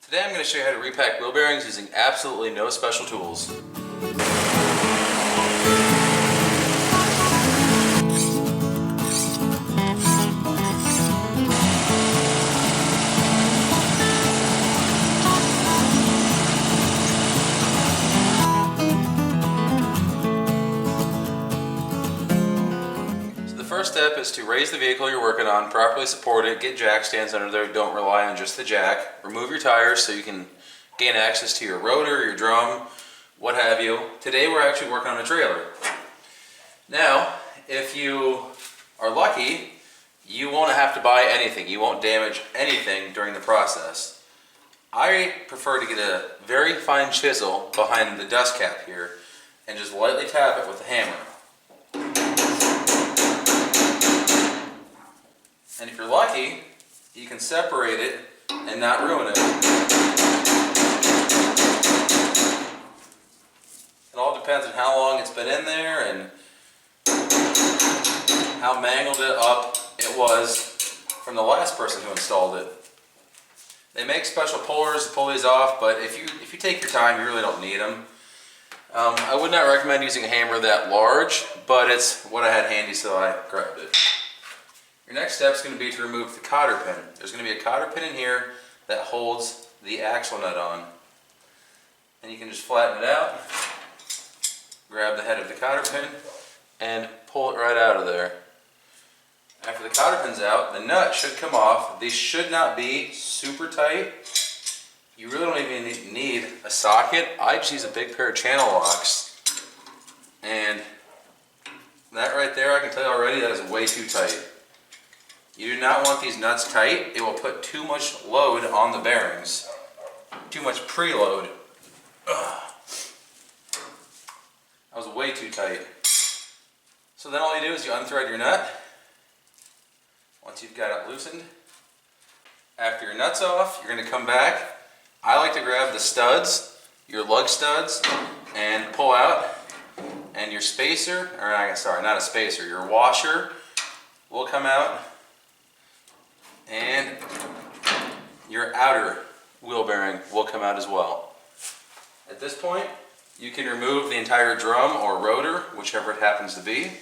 Today I'm going to show you how to repack wheel bearings using absolutely no special tools. So the first step is to raise the vehicle you're working on, properly support it, get jack stands under there, don't rely on just the jack. Remove your tires so you can gain access to your rotor, your drum, what have you. Today we're actually working on a trailer. Now, if you are lucky, you won't have to buy anything. You won't damage anything during the process. I prefer to get a very fine chisel behind the dust cap here and just lightly tap it with a hammer. And if you're lucky, you can separate it and not ruin it. It all depends on how long it's been in there and how mangled it up it was from the last person who installed it. They make special pullers to pull these off, but if you take your time, you really don't need them. I would not recommend using a hammer that large, but it's what I had handy, so I grabbed it. Your next step is going to be to remove the cotter pin. There's going to be a cotter pin in here that holds the axle nut on. And you can just flatten it out, grab the head of the cotter pin, and pull it right out of there. After the cotter pin's out, the nut should come off. These should not be super tight. You really don't even need a socket. I just use a big pair of channel locks. And that right there, I can tell you already, that is way too tight. You do not want these nuts tight. It will put too much load on the bearings. Too much preload. Ugh. That was way too tight. So then all you do is you unthread your nut. Once you've got it loosened, after your nut's off, you're going to come back. I like to grab the studs, your lug studs, and pull out. And your spacer, or sorry, not a spacer, your washer will come out. And your outer wheel bearing will come out as well. At this point, you can remove the entire drum or rotor, whichever it happens to be.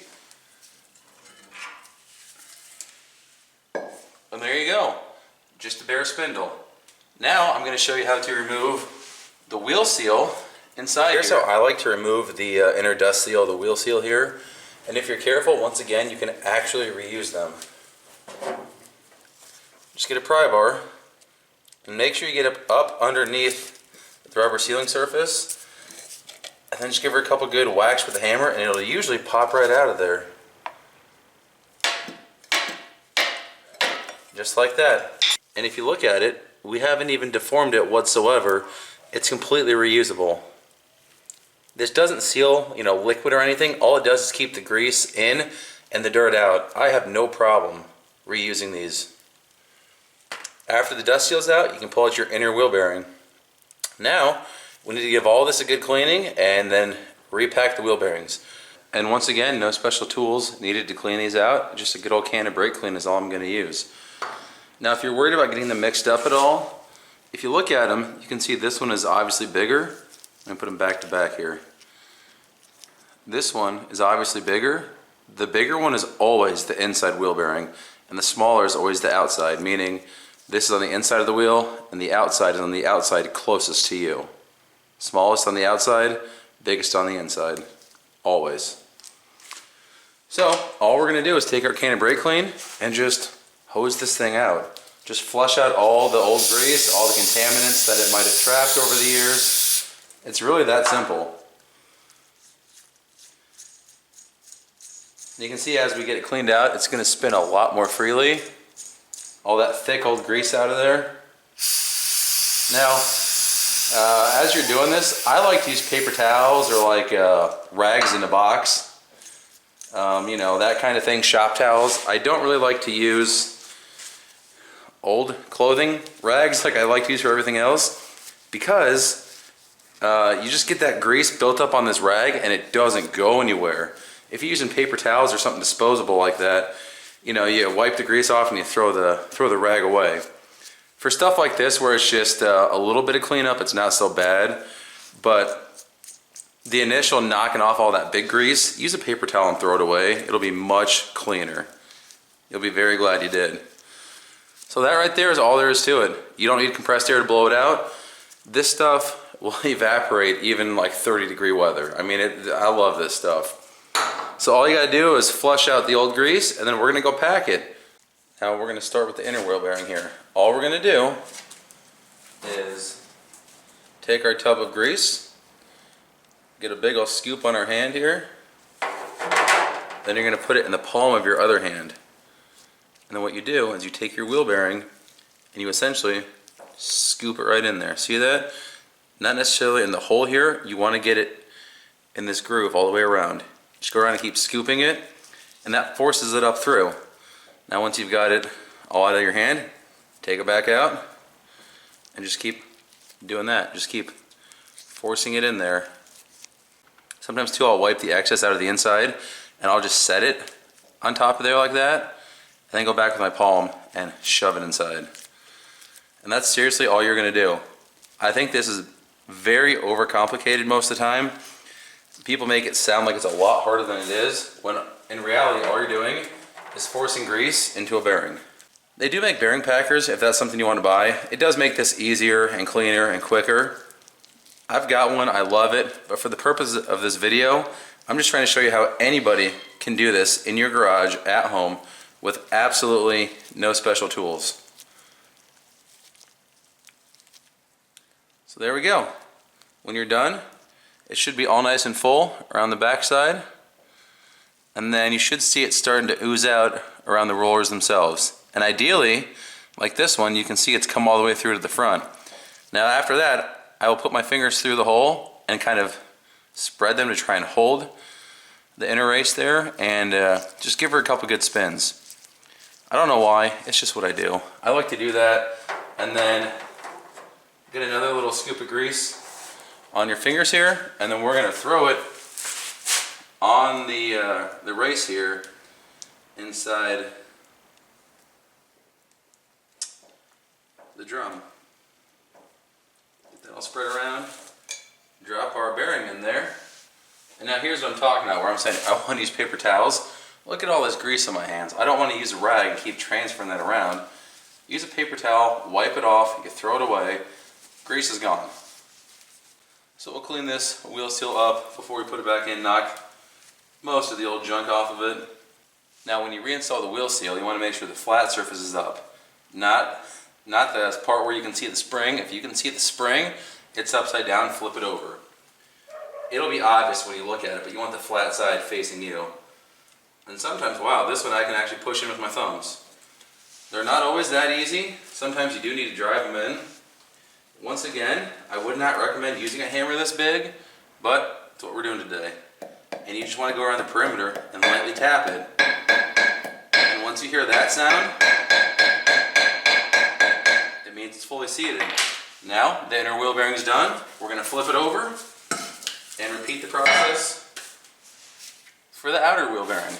And there you go, just a bare spindle. Now I'm going to show you how to remove the wheel seal inside. Here's how I like to remove the inner dust seal, the wheel seal here. And if you're careful, once again, you can actually reuse them. Just get a pry bar and make sure you get up underneath the rubber sealing surface, and then just give her a couple good whacks with the hammer and it'll usually pop right out of there. Just like that. And if you look at it, we haven't even deformed it whatsoever. It's completely reusable. This doesn't seal, liquid or anything. All it does is keep the grease in and the dirt out. I have no problem reusing these. After the dust seal's out, you can pull out your inner wheel bearing. Now, we need to give all this a good cleaning and then repack the wheel bearings. And once again, no special tools needed to clean these out. Just a good old can of brake clean is all I'm going to use. Now, if you're worried about getting them mixed up at all, if you look at them, you can see this one is obviously bigger. I'm going to put them back to back here. This one is obviously bigger. The bigger one is always the inside wheel bearing, and the smaller is always the outside, meaning this is on the inside of the wheel, and the outside is on the outside closest to you. Smallest on the outside, biggest on the inside, always. So, all we're going to do is take our can of brake clean and just hose this thing out. Just flush out all the old grease, all the contaminants that it might have trapped over the years. It's really that simple. You can see as we get it cleaned out, it's going to spin a lot more freely. All that thick old grease out of there. Now, as you're doing this, I like to use paper towels or like rags in a box. That kind of thing, shop towels. I don't really like to use old clothing rags like I like to use for everything else, because you just get that grease built up on this rag and it doesn't go anywhere. If you're using paper towels or something disposable like that, you wipe the grease off and you throw the rag away. For stuff like this where it's just a little bit of cleanup, it's not so bad. But the initial knocking off all that big grease, use a paper towel and throw it away. It'll be much cleaner. You'll be very glad you did. So that right there is all there is to it. You don't need compressed air to blow it out. This stuff will evaporate even like 30-degree weather. I mean, I love this stuff. So all you gotta do is flush out the old grease, and then we're gonna go pack it. Now we're gonna start with the inner wheel bearing here. All we're gonna do is take our tub of grease, get a big old scoop on our hand here, then you're gonna put it in the palm of your other hand. And then what you do is you take your wheel bearing and you essentially scoop it right in there. See that? Not necessarily in the hole here, you wanna get it in this groove all the way around. Just go around and keep scooping it, and that forces it up through. Now once you've got it all out of your hand, take it back out, and just keep doing that. Just keep forcing it in there. Sometimes too, I'll wipe the excess out of the inside, and I'll just set it on top of there like that, and then go back with my palm and shove it inside. And that's seriously all you're gonna do. I think this is very overcomplicated most of the time. People make it sound like it's a lot harder than it is, when in reality all you're doing is forcing grease into a bearing. They do make bearing packers if that's something you want to buy. It does make this easier and cleaner and quicker. I've got one, I love it, but for the purpose of this video, I'm just trying to show you how anybody can do this in your garage at home with absolutely no special tools. So there we go. When you're done, it should be all nice and full around the back side, and then you should see it starting to ooze out around the rollers themselves. And ideally, like this one, you can see it's come all the way through to the front. Now after that, I will put my fingers through the hole and kind of spread them to try and hold the inner race there, and just give her a couple good spins. I don't know why, it's just what I do. I like to do that, and then get another little scoop of grease on your fingers here, and then we're going to throw it on the race here inside the drum. Get that all spread around, drop our bearing in there, and now here's what I'm talking about, where I'm saying I want to use paper towels. Look at all this grease on my hands. I don't want to use a rag and keep transferring that around. Use a paper towel, wipe it off, you can throw it away, grease is gone. So we'll clean this wheel seal up before we put it back in, knock most of the old junk off of it. Now when you reinstall the wheel seal, you want to make sure the flat surface is up. Not the part where you can see the spring. If you can see the spring, it's upside down, flip it over. It'll be obvious when you look at it, but you want the flat side facing you. And sometimes, wow, this one I can actually push in with my thumbs. They're not always that easy. Sometimes you do need to drive them in. Once again, I would not recommend using a hammer this big, but that's what we're doing today. And you just want to go around the perimeter and lightly tap it. And once you hear that sound, it means it's fully seated. Now, the inner wheel bearing's done. We're going to flip it over and repeat the process for the outer wheel bearing.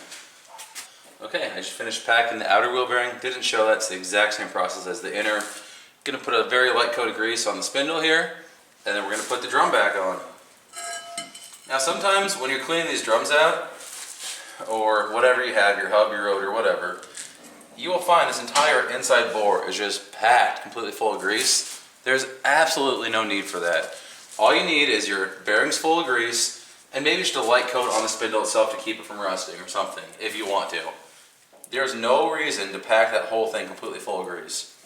Okay, I just finished packing the outer wheel bearing. Didn't show that's the exact same process as the inner. Going to put a very light coat of grease on the spindle here, and then we're going to put the drum back on. Now sometimes when you're cleaning these drums out, or whatever you have, your hub, your rotor, whatever, you will find this entire inside bore is just packed completely full of grease. There's absolutely no need for that. All you need is your bearings full of grease, and maybe just a light coat on the spindle itself to keep it from rusting or something, if you want to. There's no reason to pack that whole thing completely full of grease.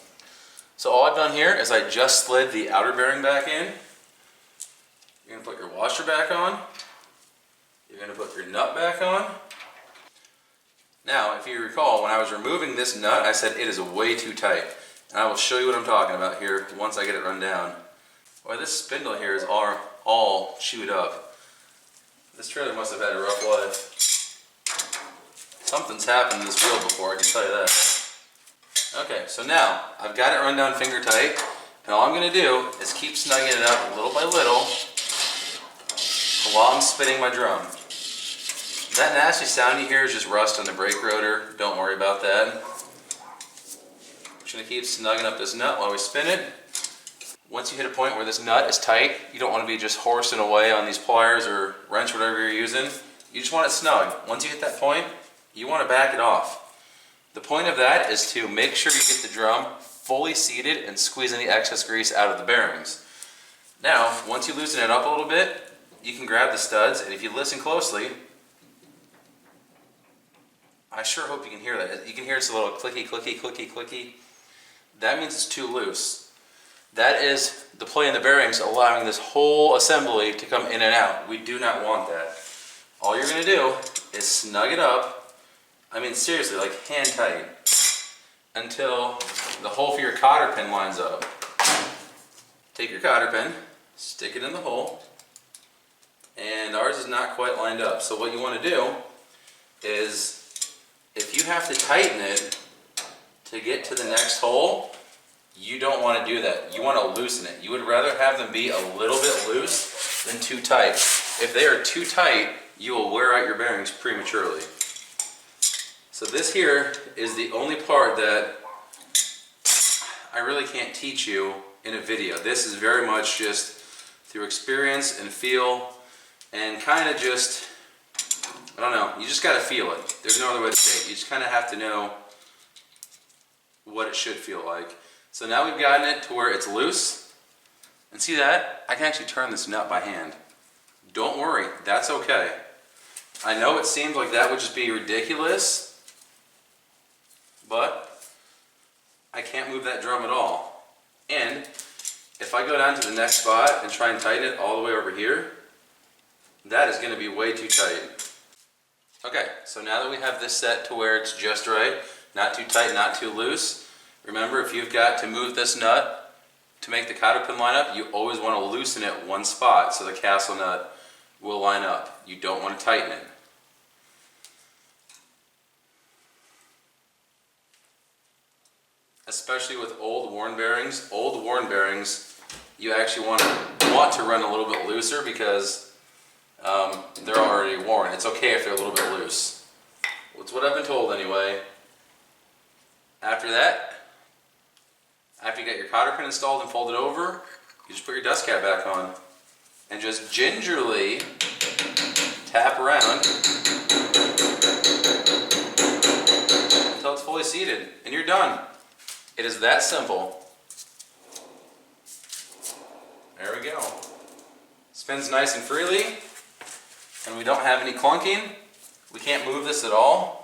So all I've done here is I just slid the outer bearing back in. You're going to put your washer back on. You're going to put your nut back on. Now, if you recall, when I was removing this nut, I said it is way too tight. And I will show you what I'm talking about here once I get it run down. Boy, this spindle here is all chewed up. This trailer must have had a rough life. Something's happened to this wheel before, I can tell you that. Okay, so now I've got it run down finger tight, and all I'm going to do is keep snugging it up little by little while I'm spinning my drum. That nasty sound you hear is just rust on the brake rotor. Don't worry about that. just gonna keep snugging up this nut while we spin it. Once you hit a point where this nut is tight, you don't want to be just horsing away on these pliers or wrench, whatever you're using. You just want it snug. Once you hit that point, you want to back it off. The point of that is to make sure you get the drum fully seated and squeeze any excess grease out of the bearings. Now, once you loosen it up a little bit, you can grab the studs, and if you listen closely, I sure hope you can hear that. You can hear it's a little clicky, clicky, clicky, clicky. That means it's too loose. That is the play in the bearings allowing this whole assembly to come in and out. We do not want that. All you're going to do is snug it up, I mean seriously, like hand tight, until the hole for your cotter pin lines up. Take your cotter pin, stick it in the hole, and ours is not quite lined up. So what you want to do is, if you have to tighten it to get to the next hole, you don't want to do that. You want to loosen it. You would rather have them be a little bit loose than too tight. If they are too tight, you will wear out your bearings prematurely. So this here is the only part that I really can't teach you in a video. This is very much just through experience and feel, and kind of just, I don't know, you just got to feel it. There's no other way to say it. You just kind of have to know what it should feel like. So now we've gotten it to where it's loose, and see that? I can actually turn this nut by hand. Don't worry, that's okay. I know it seems like that would just be ridiculous, but I can't move that drum at all. And if I go down to the next spot and try and tighten it all the way over here, that is going to be way too tight. Okay, so now that we have this set to where it's just right, not too tight, not too loose, remember, if you've got to move this nut to make the cotter pin line up, you always want to loosen it one spot so the castle nut will line up. You don't want to tighten it. Especially with old worn bearings, you actually want to run a little bit looser because they're already worn. It's okay if they're a little bit loose. That's what I've been told anyway. After that, after you get your cotter pin installed and folded over, you just put your dust cap back on and just gingerly tap around until it's fully seated, and you're done. It is that simple. There we go. Spins nice and freely, and we don't have any clunking. We can't move this at all.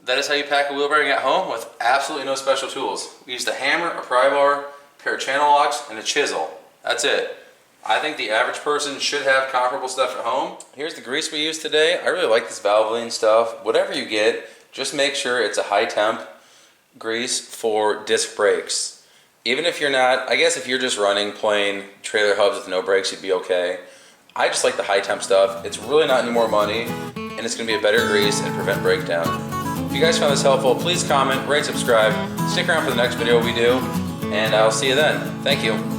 That is how you pack a wheel bearing at home with absolutely no special tools. We used a hammer, a pry bar, a pair of channel locks, and a chisel. That's it. I think the average person should have comparable stuff at home. Here's the grease we used today. I really like this Valvoline stuff. Whatever you get, just make sure it's a high temp grease for disc brakes. Even if you're not, I guess if you're just running plain trailer hubs with no brakes, you'd be okay. I just like the high temp stuff. It's really not any more money, and it's going to be a better grease and prevent breakdown. If you guys found this helpful, please comment, rate, subscribe, stick around for the next video we do, and I'll see you then. Thank you.